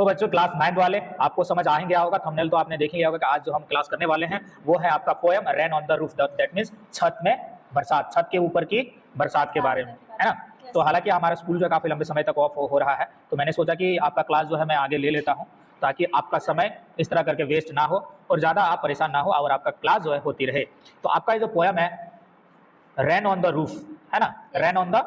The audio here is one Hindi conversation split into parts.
बच्चों क्लास 9th वाले आपको समझ आ ही गया होगा, थंबनेल तो आपने देख ही लिया होगा कि आज जो हम क्लास करने वाले हैं वो है आपका poem rain on the roof, that means छत में बरसात, छत के ऊपर की बरसात के बारे में, है ना। तो हालांकि हमारा स्कूल जो काफी लंबे समय तक ऑफ हो रहा है, तो मैंने सोचा कि आपका क्लास जो है मैं आगे ले लेता हूं ताकि आपका समय इस तरह करके वेस्ट ना हो और ज़्यादा आप परेशान ना हो और आपका क्लास जो है होती रहे। तो आपका ये जो पोएम है रेन ऑन द रूफ, है ना, रेन ऑन द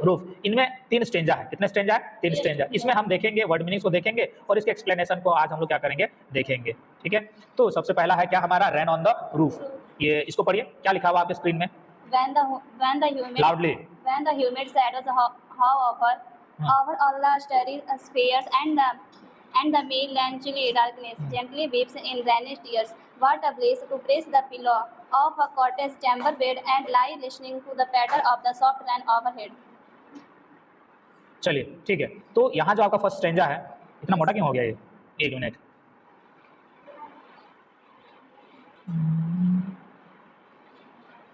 रूफ, इनमें 3 स्टेंजा है। कितने स्टेंजा है? 3 स्टेंजा। इसमें हम देखेंगे वर्ड मीनिंग्स को देखेंगे और इसके एक्सप्लेनेशन को आज हम लोग क्या करेंगे, देखेंगे। ठीक है, तो सबसे पहला है क्या हमारा रेन ऑन द रूफ। ये इसको पढ़िए, क्या लिखा हुआ आपके स्क्रीन में? Loudly. When the humid shadows hover over all the starry spheres and the melancholy darkness gently weeps in rainy tears, what a bliss to press the pillow of a cottage chamber bed and lie listening to the patter of the soft rain overhead. चलिए ठीक है, तो यहाँ जो आपका फर्स्ट स्टेंजा है, इतना मोटा क्यों हो गया ये? एक मिनट,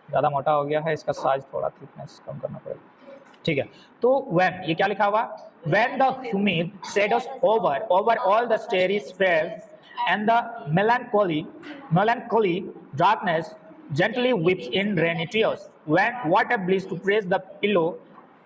ज़्यादा मोटा हो गया है, इसका साइज थोड़ा थिकनेस कम करना पड़ेगा। ठीक है, तो when, ये क्या लिखा हुआ? When the humid shadows over all the starry spheres and the melancholy darkness gently weeps in rainy tears, when what a bliss to press the pillow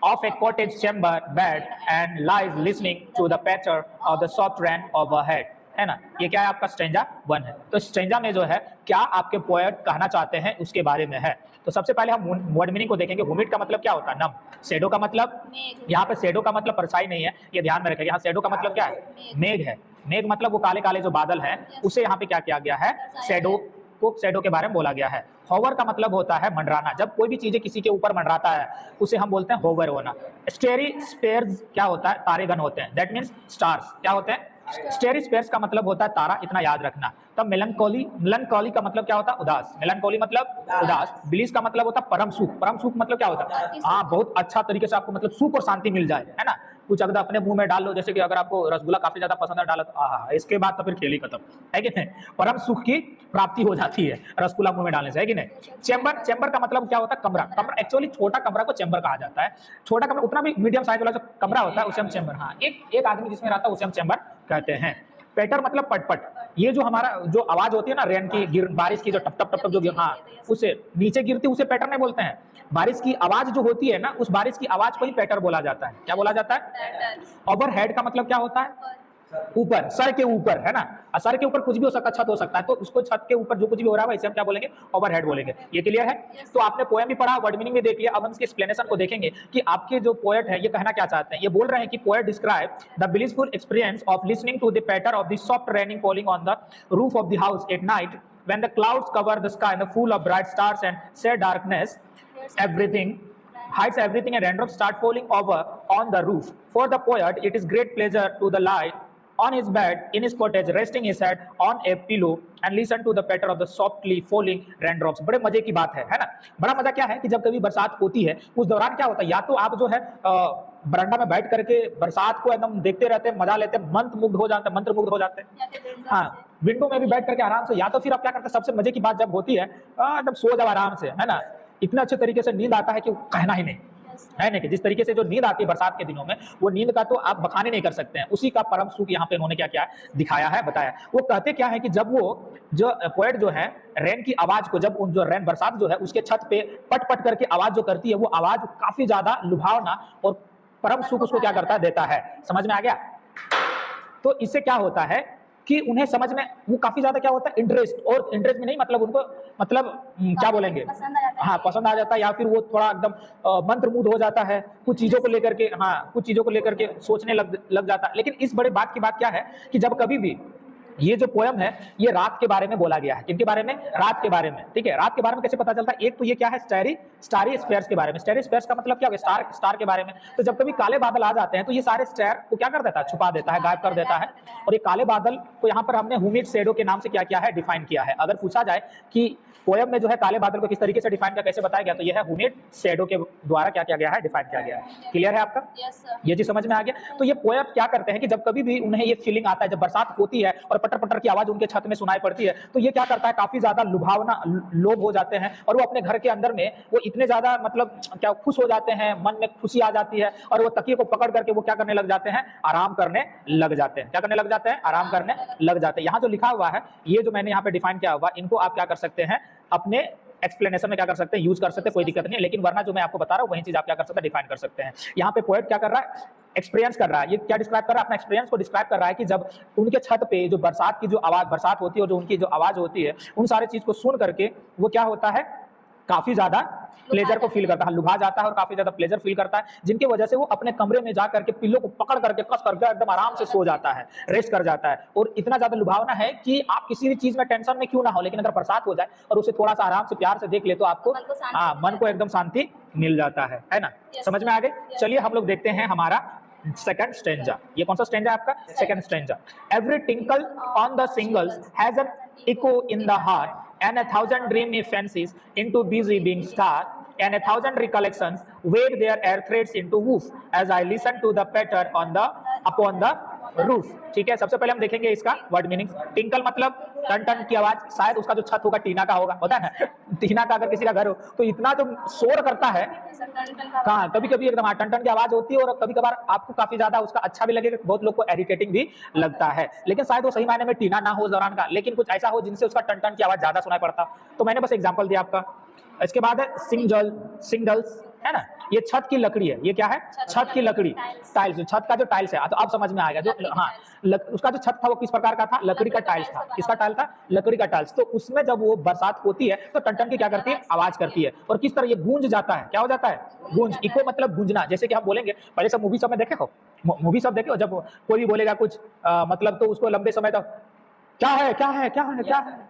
of a cottage chamber bed and lies listening to the patter of the soft rain overhead, है ना। ये क्या है आपका स्टेंजा 1 है। तो स्टेंजा में जो है क्या आपके पोएट कहना चाहते हैं उसके बारे में है। तो सबसे पहले हम वर्ड मीनिंग को देखेंगे। ह्यूमिड का मतलब क्या होता है? नम। शैडो का मतलब, यहाँ पे शैडो का मतलब परछाई नहीं है, ये ध्यान में रखें। यहाँ शैडो का मतलब क्या है? मेघ है। मेघ मतलब वो काले काले जो बादल हैं, उसे यहाँ पे क्या किया गया है? शैडो को, शैडो के बारे में बोला गया है। होवर का मतलब होता है मंडराना। जब कोई भी चीजें किसी के ऊपर मंडराता है उसे हम बोलते हैं होवर होना। स्टेरी स्पेयर्स क्या होता है? तारेगण होते हैं, दैट मीन्स स्टार्स। क्या होते हैं? स्टेरी स्पेयर्स का मतलब होता है तारा, इतना याद रखना। तब मेलनकॉली का मतलब क्या होता है? उदास। मेलनकॉली मतलब उदास। ब्लिस का मतलब होता है परम सुख। परम सुख मतलब क्या होता है? हाँ, बहुत अच्छा तरीके से आपको मतलब सुख और शांति मिल जाए, है ना। कुछ अगर अपने मुंह में डाल लो, जैसे कि अगर आपको रसगुल्ला काफी ज्यादा पसंद है, डालो तो आहा, इसके बाद तो फिर खेल ही खत्म, है कि नहीं। परम सुख की प्राप्ति हो जाती है रसगुल्ला मुंह में डालने से, है कि नहीं। चेंबर का मतलब क्या होता है? कमरा। कमरा एक्चुअली छोटा कमरा को चेंबर कहा जाता है। छोटा कमरा, उतना भी मीडियम साइज वाला जो कमरा होता है उसे हम चेंबर, हाँ, एक आदमी जिसमें रहता है उसे हम चेंबर कहते हैं। पैटर मतलब पटपट। ये जो हमारा जो आवाज होती है ना रेन की, बारिश की जो टप टप टप टप जो, हाँ, उसे नीचे गिरती उसे पैटर नहीं बोलते हैं। बारिश की आवाज जो होती है ना, उस बारिश की आवाज को ही पैटर बोला जाता है। क्या बोला जाता है? ओवरहेड का मतलब क्या होता है? ऊपर, सर के ऊपर, है ना। सर के ऊपर कुछ भी हो सकता है, छत हो सकता है, तो उसको छत के ऊपर जो कुछ भी हो रहा है इसे हम क्या बोलेंगे? ओवरहेड बोलेंगे। ये क्लियर है? तो आपने पोएम भी पढ़ा, वर्ड मीनिंग भी देख लिया। अब हम इसके एक्सप्लेनेशन को देखेंगे कि आपके जो पोएट है ये कहना क्या चाहते हैं। ये बोल रहे हैं कि poet describe the blissful experience of listening to the patter of the soft raining falling on the roof of the house at night when the clouds cover the sky and full of bright stars and sad darkness everything hides everything and raindrops start falling over on the roof. For the poet it is great pleasure to the lie on his bed in his cottage resting his head on a pillow and listen to the patter of the softly falling raindrops. बड़े मजे की बात है ना। बड़ा मजा क्या है कि जब कभी बरसात होती है उस दौरान क्या होता है, या तो आप जो है बरामदा में बैठ करके बरसात को एकदम देखते रहते हैं, मजा लेते हैं, मंत्रमुग्ध हो जाते हैं। हाँ, विंडो में भी बैठ करके आराम से, या तो फिर आप क्या करते हैं, सबसे मजे की बात जब होती है एकदम सो जाओ आराम से, है ना। इतने अच्छे तरीके से नींद आता है कि कहना ही नहीं, है नहीं कि जिस तरीके से जो नींद आती है बरसात के दिनों में, वो नींद का तो आप बखाने नहीं कर सकते हैं। उसी का परम सुख यहाँ पे उन्होंने क्या किया, दिखाया है, बताया। वो कहते क्या है कि जब वो जो पोएट जो है रेन की आवाज को, जब जो रेन बरसात जो है उसके छत पे पट पट करके आवाज जो करती है, वो आवाज काफी ज्यादा लुभावना और परम सुख उसको क्या करता है, देता है। समझ में आ गया? तो इससे क्या होता है कि उन्हें समझ में वो काफी ज्यादा क्या होता है, इंटरेस्ट, और इंटरेस्ट में नहीं मतलब उनको मतलब क्या बोलेंगे, हाँ, पसंद आ जाता है, या फिर वो थोड़ा एकदम मंत्रमुग्ध हो जाता है कुछ चीजों को लेकर के, हाँ, कुछ चीजों को लेकर के सोचने लग जाता है। लेकिन इस बड़े बात की बात क्या है कि जब कभी भी ये जो पोएम है ये रात के बारे में बोला गया है। किनके बारे में? रात के बारे में। ठीक है, रात के बारे में कैसे पता चलता है? एक तो ये क्या है, स्टारी स्पेयर्स के बारे में। स्टारी स्पेयर्स का मतलब क्या होगा? स्टार के बारे में। तो जब कभी काले बादल आ जाते हैं तो ये सारे स्टार को क्या कर देता है, छुपा देता है, गायब कर देता है। और ये काले बादल को यहाँ पर हमने ह्यूमिड शैडो के नाम से क्या किया है, डिफाइन किया है। अगर पूछा जाए कि पोएम में जो है काले बादल को किस तरीके से डिफाइन किया, कैसे बताया गया, तो यह है ह्यूमिड शैडो के द्वारा क्या किया गया है, डिफाइन किया गया है। क्लियर है आपका? yes, ये चीज समझ में आ गया? तो ये पोएट क्या करते हैं कि जब कभी भी उन्हें ये फीलिंग आता है, जब बरसात होती है और पटर पटर की आवाज उनके छत में सुनाई पड़ती है, तो ये क्या करता है, काफी ज्यादा लुभावना लोभ हो जाते हैं और वो अपने घर के अंदर में वो इतने ज्यादा मतलब क्या खुश हो जाते हैं, मन में खुशी आ जाती है और वो तकिए को पकड़ करके वो क्या करने लग जाते हैं, आराम करने लग जाते हैं। क्या करने लग जाते हैं, आराम करने लग जाते हैं। यहाँ जो लिखा हुआ है, ये जो मैंने यहाँ पे डिफाइन किया हुआ, इनको आप क्या कर सकते हैं, अपने एक्सप्लेनेशन में क्या कर सकते हैं, यूज कर सकते हैं, कोई दिक्कत नहीं है। लेकिन वरना जो मैं आपको बता रहा हूँ वही चीज आप क्या कर सकते हैं, डिफाइन कर सकते हैं। यहाँ पे पोएट क्या कर रहा है, एक्सपीरियंस कर रहा है। ये क्या डिस्क्राइब कर रहा है, अपना एक्सपीरियंस को डिस्क्राइब कर रहा है कि जब उनके छत पे जो बरसात की जो आवाज, बरसात होती है और जो उनकी जो आवाज होती है, उन सारी चीज को सुन करके वो क्या होता है, काफी ज्यादा प्लेजर को फील करता है, लुभा जाता है और काफी ज्यादा प्लेजर फील करता है, जिनकी वजह से वो अपने कमरे में जा करके पिल्लो को पकड़ करके कस करके एकदम आराम से सो जाता है, रेस्ट कर जाता है। और इतना ज्यादा लुभावना है कि आप किसी भी चीज में टेंशन में क्यों ना हो, लेकिन अगर बरसात हो जाए और उसे थोड़ा सा आराम से प्यार से देख ले तो आपको मन को एकदम शांति मिल जाता है ना। समझ में आ गए? चलिए हम लोग देखते हैं हमारा सेकंड स्टैंजा। ये कौन सा स्टैंजा है आपका? Second stanza. Every tinkle on the singles has an echo in the heart, and a thousand dreamy fancies into busy being star, and a thousand recollections wave their air threads into woof as I listen to the patter on the upon the roof। ठीक है, सबसे पहले हम देखेंगे इसका वर्ड मीनिंग। टिंकल मतलब टन टन की आवाज, शायद उसका जो छत होगा टीना का होगा, होता है ना, टीना का अगर किसी का घर हो तो इतना जो शोर करता है, कहाँ कभी कभी एकदम टन टन की आवाज होती है और कभी कभार आपको काफी ज्यादा उसका अच्छा भी लगेगा, बहुत लोग को इरिटेटिंग भी लगता है, लेकिन शायद वो सही मायने में टीना ना हो उस दौरान का, लेकिन कुछ ऐसा हो जिनसे उसका टन टन की आवाज ज्यादा सुनाई पड़ता। तो मैंने बस एग्जांपल दिया आपका। इसके बाद है सिंगल्स, है ना, ये छत की लकड़ी है। ये क्या है? छत की लकड़ी, टाइल्स, छत का जो टाइल्स है, तो अब समझ में आएगा। जो हाँ, उसका जो छत था वो किस प्रकार का था? लकड़ी का टाइल्स था। किसका टाइल्स था? लकड़ी का टाइल्स। तो उसमें जब वो बरसात होती है तो टन टन की क्या करती है? आवाज करती है। और किस तरह ये गूंज जाता है? क्या हो जाता है? गूंज। इको मतलब गूंजना। जैसे कि हम बोलेंगे, पहले सब मूवी सब में देखे हो, मूवी सब देखे हो, जब कोई भी बोलेगा कुछ मतलब तो उसको लंबे समय तक क्या है क्या है क्या है क्या है,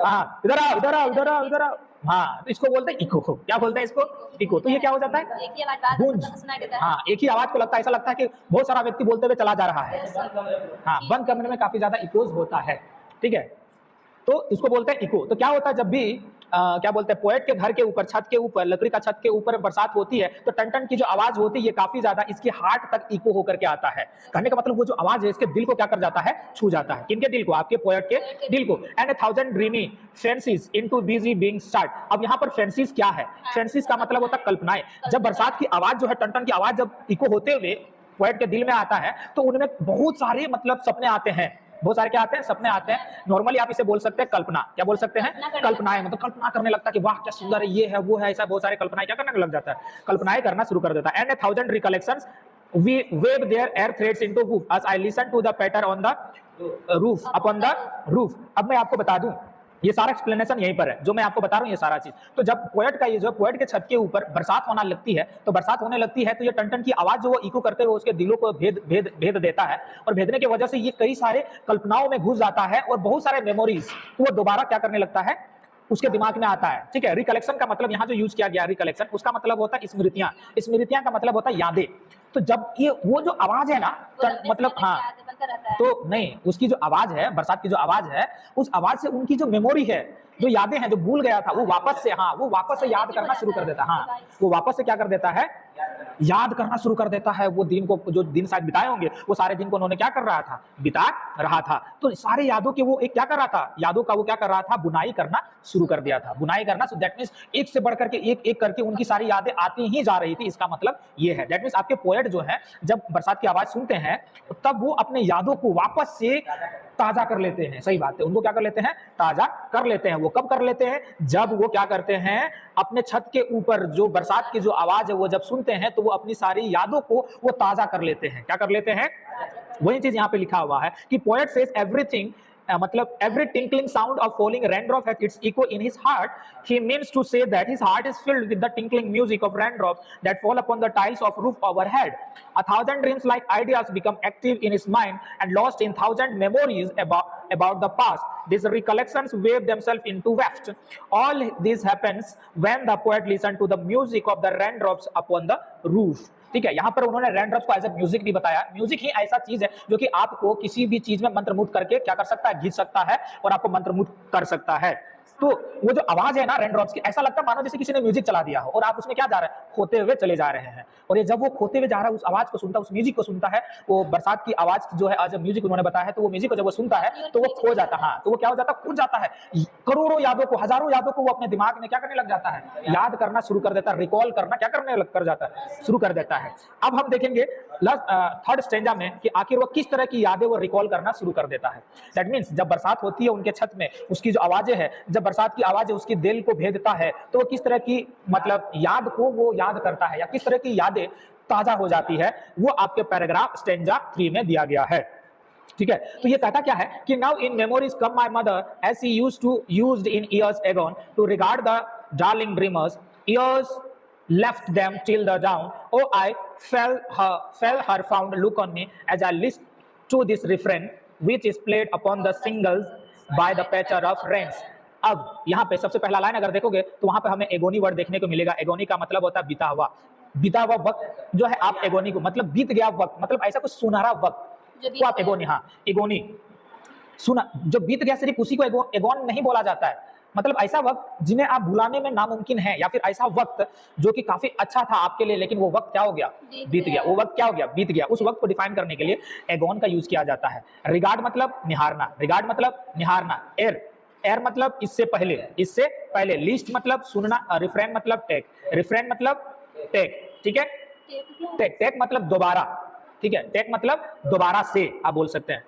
हाँ इधर आओ इधर आओ इधर आओ इधर आओ, हाँ तो इसको बोलते हैं इको। क्या बोलते हैं इसको? इको। तो ये क्या हो जाता है? एक ही आवाज गूंज। हाँ, एक ही आवाज को लगता है, ऐसा लगता है कि बहुत सारा व्यक्ति बोलते हुए चला जा रहा है। हाँ, बंद कमरे में काफी ज्यादा इकोज होता है। ठीक है, तो इसको बोलते हैं इको। तो क्या होता है जब भी क्या बोलते हैं, पोएट के घर के ऊपर, छत के ऊपर, लकड़ी का छत के ऊपर बरसात होती है तो टन टन की जो आवाज होती है ये काफी ज्यादा इसकी हार्ट तक इको होकर के आता है। कहने का मतलब वो जो आवाज है इसके दिल को क्या कर जाता है? छू जाता है। किनके दिल को? आपके पोएट के दिल को। And 1000 dreamy fancies into busy being start. अब यहाँ पर फैंसीज क्या है? फैंसीज का मतलब होता है कल्पनाएं। जब बरसात की आवाज जो है, टन टन की आवाज जब इको होते हुए पोएट के दिल में आता है तो उनमें बहुत सारे मतलब सपने आते हैं। बहुत सारे क्या आते हैं? सपने आते हैं। नॉर्मली आप इसे बोल सकते हैं कल्पना। क्या बोल सकते हैं? कल्पनाएं। मतलब कल्पना करने लगता है कि वाह क्या सुंदर है, ये है वो है, ऐसा बहुत सारे कल्पनाएं क्या करने लग जाता है? कल्पनाएं करना शुरू कर देता है। And 1000 recollections wave their air threads into woof as I listen to the patter on the roof upon the roof। अब मैं आपको बता दूं, ये सारा एक्सप्लेनेशन यहीं पर है जो मैं आपको बता रहा हूँ, ये सारा चीज। तो जब पोएट का ये जो पोएट के छत के ऊपर बरसात होने लगती है तो बरसात होने लगती है तो ये टन टन की आवाज जो वो इको करते हुए उसके दिलों को भेद देता है, और भेदने की वजह से ये कई सारे कल्पनाओं में घुस जाता है और बहुत सारे मेमोरीज वो दोबारा क्या करने लगता है? उसके दिमाग में आता है। ठीक है, रिकलेक्शन का मतलब यहाँ जो यूज किया गया रिकलेक्शन, उसका मतलब होता है स्मृतियां। स्मृतियां का मतलब होता है यादें। तो जब ये वो जो आवाज है ना, मतलब हाँ, तो नहीं, उसकी जो आवाज है, बरसात की जो आवाज है, उस आवाज से उनकी जो मेमोरी है, जो यादें हैं, जो भूल गया था, वो वापस से, हाँ, वो वापस से याद करना शुरू कर देता है। हाँ, वो वापस से क्या कर देता है? याद करना शुरू कर देता है। वो दिन को, जो दिन शायद बिताए होंगे, वो सारे दिन को उन्होंने क्या कर रहा था? बिता रहा था। तो सारे यादों के वो एक क्या कर रहा था? यादों का वो क्या कर रहा था? बुनाई करना शुरू कर दिया था। बुनाई करना, सो दैट मींस एक से बढ़कर के एक एक करके उनकी सारी यादें आती ही जा रही थी। इसका मतलब ये है, दैट मींस आपके पोएट जो है जब बरसात की आवाज सुनते हैं तब वो अपने यादों को वापस से ताजा कर लेते हैं। सही बात है, उनको क्या कर लेते हैं? ताजा कर लेते हैं। वो कब कर लेते हैं? जब वो क्या करते हैं, अपने छत के ऊपर जो बरसात की जो आवाज है वो जब सुनते हैं तो वो अपनी सारी यादों को वो ताजा कर लेते हैं। क्या कर लेते हैं? वही चीज यहाँ पे लिखा हुआ है कि पोएट सेज एवरीथिंग, मतलब every tinkling sound of falling raindrop has its echo in his heart. He means to say that his heart is filled with the tinkling music of raindrops that fall upon the tiles of roof overhead. 1000 dreams like ideas become active in his mind and lost in 1000 memories about the past. These recollections wave themselves into waft. All this happens when the poet listens to the music of the raindrops upon the roof. ठीक है, यहाँ पर उन्होंने रेनड्रॉप्स को एज ए म्यूजिक भी बताया। म्यूजिक ही ऐसा चीज है जो कि आपको किसी भी चीज में मंत्रमुग्ध करके क्या कर सकता है? खींच सकता है और आपको मंत्रमुग्ध कर सकता है। तो वो जो आवाज है ना रेन ड्रॉप्स की, ऐसा लगता है मानो जैसे किसी ने म्यूजिक चला दिया हो और आप उसमें क्या जा रहे हैं, खोते हुए चले जा रहे हैं। और ये जब वो खोते हुए जा रहा है, उस आवाज को सुनता है, उस म्यूजिक को सुनता है, वो बरसात की आवाज जो है, जब म्यूजिक उन्होंने बताया है, तो वो म्यूजिक को जब वो सुनता है तो वो खो जाता है। हाँ, तो वो क्या हो जाता है, खो जाता है। करोड़ों यादों को, हजारों यादों को वो अपने दिमाग में क्या करने लग जाता है, याद करना शुरू कर देता है, रिकॉल करना क्या करने लग कर जाता है, शुरू कर देता है। अब हम देखेंगे थर्ड स्टेंजा में कि आखिर वो किस तरह की यादें वो रिकॉल करना शुरू कर देता है। दैट मीन्स जब बरसात होती है उनके छत में, उसकी जो आवाजें है, जब बरसात की आवाजें उसकी दिल को भेदता है, तो वो किस तरह की मतलब याद को वो याद करता है, या किस तरह की यादें ताजा हो जाती है, वो आपके पैराग्राफ स्टेंजा 3 में दिया गया है। ठीक है, तो ये कहता क्या है कि now in memories come my mother as she used in years agone to regard the darling dreamers, years left them till the dawn. Oh, I felt her fond look on me as I listened to this refrain, which is played upon the singles by the patcher of rains. अब यहाँ पे सबसे पहला लाइन अगर देखोगे तो वहां पे हमें एगोनी वर्ड देखने को मिलेगा। एगोनी का मतलब होता है बीता हुआ, बीता हुआ वक्त जो है, आप एगोनी को मतलब बीत गया वक्त, मतलब ऐसा कुछ सुनहरा वक्त को आप एगोनी, हाँ एगोनी सुना, जो बीत गया सिर्फ उसी को एगोन नहीं बोला जाता है, मतलब ऐसा वक्त जिन्हें आप भुलाने में नामुमकिन है, या फिर ऐसा वक्त जो कि काफी अच्छा था आपके लिए, लेकिन वो वक्त क्या हो गया, बीत गया। वो वक्त क्या हो गया, बीत गया। उस वक्त को डिफाइन करने के लिए एगोन का यूज किया जाता है। रिगार्ड मतलब निहारना, रिगार्ड मतलब निहारना। एर, एर मतलब इससे पहले, इससे पहले। लिस्ट मतलब सुनना, रिफ्रेन मतलब टेक, रिफ्रेन मतलब टेक, ठीक है, टेक, टेक मतलब दोबारा, ठीक है, टेक मतलब दोबारा से आप बोल सकते हैं,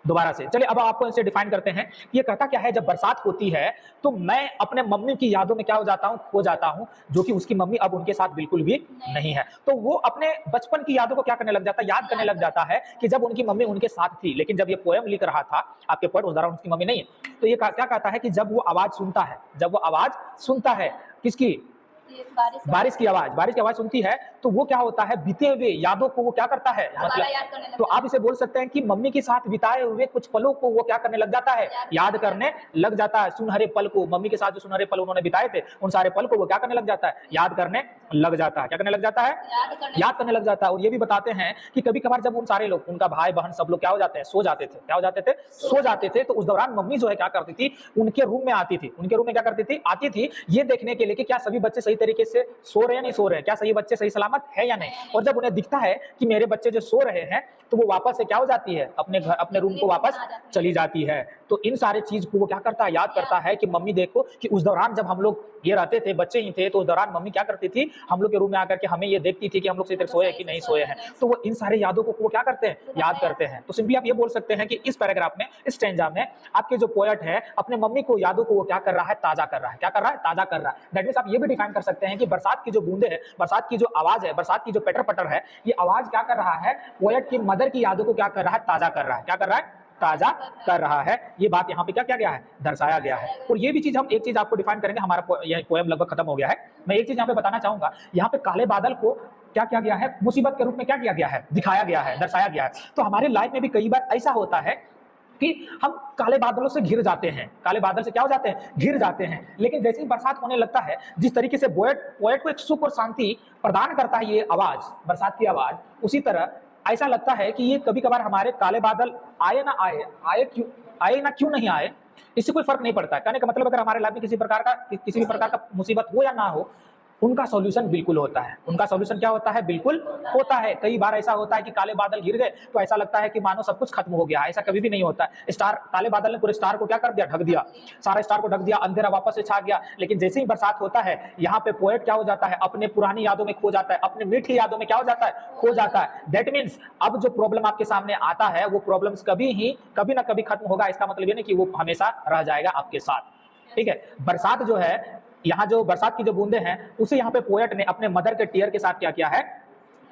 दोबारा से। चलिए अब आपको इसे डिफाइन करते हैं। ये कहता क्या है, जब बरसात होती है तो मैं अपने मम्मी की यादों में क्या हो जाता हूँ, खो जाता हूँ, जो कि उसकी मम्मी अब उनके साथ बिल्कुल भी नहीं है। तो वो अपने बचपन की यादों को क्या करने लग जाता है, याद करने लग जाता है कि जब उनकी मम्मी उनके साथ थी। लेकिन जब ये पोएम लिख रहा था आपके पोएट, उस दौरान उसकी मम्मी नहीं है। तो ये क्या कहता है कि जब वो आवाज सुनता है, जब वो आवाज सुनता है किसकी, बारिश की आवाज, बारिश की आवाज सुनती है, तो वो क्या होता है, बीते हुए यादों को वो क्या करता है, मतलब तो आप इसे बोल सकते हैं कि मम्मी के साथ बिताए हुए कुछ पलों को वो क्या करने लग जाता है, याद करने लग जाता है। सुनहरे पल को, मम्मी के साथ जो सुनहरे पल उन्होंने बिताए थे, उन सारे पल को वो क्या करने लग जाता है, याद करने लग जाता है। क्या करने लग जाता है, याद करने लग जाता है। और ये भी बताते हैं कि कभी कभार जब उन सारे लोग, उनका भाई बहन सब लोग क्या हो जाते हैं, सो जाते थे। क्या हो जाते थे, सो जाते थे। तो उस दौरान मम्मी जो है क्या करती थी, उनके रूम में आती थी। उनके रूम में क्या करती थी, आती थी ये देखने के लिए कि क्या सभी बच्चे सही तरीके से सो रहे हैं, नहीं सो रहे हैं, क्या सही बच्चे सही सलामत है या नहीं। और जब उन्हें दिखता है कि मेरे बच्चे जो सो रहे हैं, तो वो वापस से क्या हो जाती है, अपने घर, अपने रूम को वापस चली जाती है। तो इन सारे चीज को वो क्या करता है, याद करता है कि मम्मी देखो कि उस दौरान जब हम लोग ये रहते थे, बच्चे ही थे, तो उस दौरान मम्मी क्या करती थी, हम लोग के रूम में आकर के हमें ये देखती थी कि हम लोग सही तरह सोए कि नहीं सोए हैं। तो वो इन सारे यादों को वो क्या करते हैं, याद करते हैं। तो सिंपली आप ये बोल सकते हैं कि इस पैराग्राफ में, इस स्टैंजा में आपके जो पोएट है अपने मम्मी को, यादों को वो क्या कर रहा है, ताजा कर रहा है। क्या कर रहा है, ताजा कर रहा है। दैट मींस आप ये भी डिफाइन कर सकते हैं कि बरसात की जो बूंदे है, बरसात की जो आवाज है, बरसात की जो पटर पटर है, ये आवाज क्या कर रहा है, पोएट की मदर की यादों को क्या कर रहा है, ताजा कर रहा है। क्या कर रहा है, ताजा कर रहा है। ये बात यहाँ पे क्या किया गया है, दर्शाया गया है। और ये भी चीज, हम एक चीज आपको डिफाइन करेंगे, हमारा ये पोएम लगभग खत्म हो गया है। मैं एक चीज यहाँ पे बताना चाहूंगा, यहाँ पे काले बादल को क्या किया गया है, मुसीबत के रूप में क्या किया गया है, दिखाया गया है, दर्शाया गया है। तो हमारे लाइफ में भी कई बार ऐसा होता है कि हम काले बादलों से घिर जाते हैं, काले बादल से क्या हो जाते हैं, घिर जाते हैं। लेकिन जैसे ही बरसात होने लगता है, जिस तरीके से पोएट को एक सुख और शांति प्रदान करता है ये आवाज, बरसात की आवाज, उसी तरह ऐसा लगता है कि ये कभी कभार हमारे काले बादल आए ना आए, आए ना क्यों नहीं आए, इससे कोई फर्क नहीं पड़ता है। कहने का मतलब अगर हमारे लाइफ में किसी भी प्रकार का मुसीबत हो या ना हो, उनका सॉल्यूशन बिल्कुल होता है। उनका सॉल्यूशन क्या होता है, बिल्कुल होता है। कई बार ऐसा होता है कि काले बादल गिर गए तो ऐसा लगता है कि मानो सब कुछ खत्म हो गया। ऐसा कभी भी नहीं होता है। स्टार, काले बादल ने पूरे स्टार को क्या कर दिया, ढक दिया, सारे स्टार को ढक दिया, अंधेरा वापस से छा गया। लेकिन जैसे ही बरसात होता है, यहाँ पे पोएट क्या हो जाता है, अपने पुरानी यादों में खो जाता है, अपने मीठी यादों में क्या हो जाता है, खो जाता है। दैट मीन्स अब जो प्रॉब्लम आपके सामने आता है, वो प्रॉब्लम्स कभी ना कभी खत्म होगा। इसका मतलब ये नहीं कि वो हमेशा रह जाएगा आपके साथ। ठीक है, बरसात जो है, यहाँ जो बरसात की जो बूंदे हैं, उसे यहाँ पे पोएट ने अपने मदर के टीयर के साथ क्या किया है,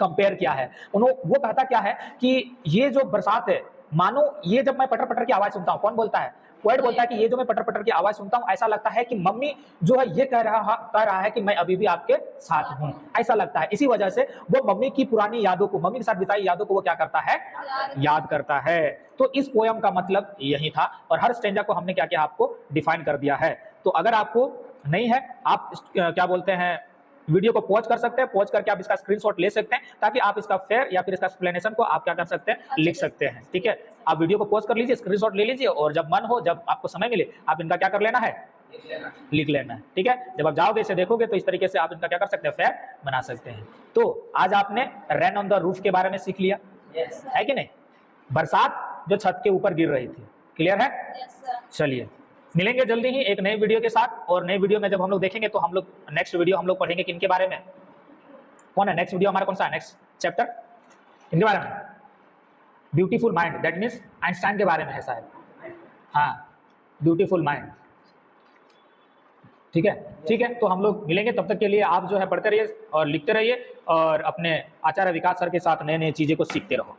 कंपेयर किया है। वो कहता क्या है कि ये जो बरसात है, मानो ये जब मैं पटर पटर की आवाज सुनता हूँ, कौन बोलता है, पोएट बोलता है कि ये जो मैं पटर पटर की आवाज सुनता हूँ, ऐसा लगता है कि मम्मी जो है ये कह रहा है कि मैं अभी भी आपके साथ हूँ, ऐसा लगता है। इसी वजह से वो मम्मी की पुरानी यादों को, मम्मी के साथ बिताई यादों को वो क्या करता है, याद करता है। तो इस पोएम का मतलब यही था, और हर स्टेंजा को हमने क्या किया, आपको डिफाइन कर दिया है। तो अगर आपको नहीं है, आप क्या बोलते हैं, वीडियो को पॉज कर सकते हैं, पॉज करके आप इसका स्क्रीनशॉट ले सकते हैं, ताकि आप इसका फेयर या फिर इसका एक्सप्लेनेशन को आप क्या कर सकते हैं, लिख सकते हैं। ठीक है, आप वीडियो को पॉज कर लीजिए, स्क्रीनशॉट ले लीजिए, और जब मन हो, जब आपको समय मिले, आप इनका क्या कर लेना है, लिख लेना है, ठीक है। जब आप जाओगे इसे देखोगे तो इस तरीके से आप इनका क्या कर सकते हैं, फैक्ट बना सकते हैं। तो आज आपने रेन ऑन द रूफ के बारे में सीख लिया, है कि नहीं, बरसात जो छत के ऊपर गिर रही थी, क्लियर है। Yes, sir. चलिए मिलेंगे जल्दी ही एक नए वीडियो के साथ, और नए वीडियो में जब हम लोग देखेंगे तो हम लोग नेक्स्ट वीडियो हम लोग पढ़ेंगे किनके बारे में, कौन है नेक्स्ट वीडियो हमारा, कौन सा है नेक्स्ट चैप्टर, इनके बारे में, beautiful mind, that means Einstein के बारे में है शायद, हाँ ब्यूटीफुल माइंड, ठीक है। ठीक है, तो हम लोग मिलेंगे, तब तक के लिए आप जो है पढ़ते रहिए और लिखते रहिए और अपने आचार्य विकास सर के साथ नए नए चीज़ें को सीखते रहो।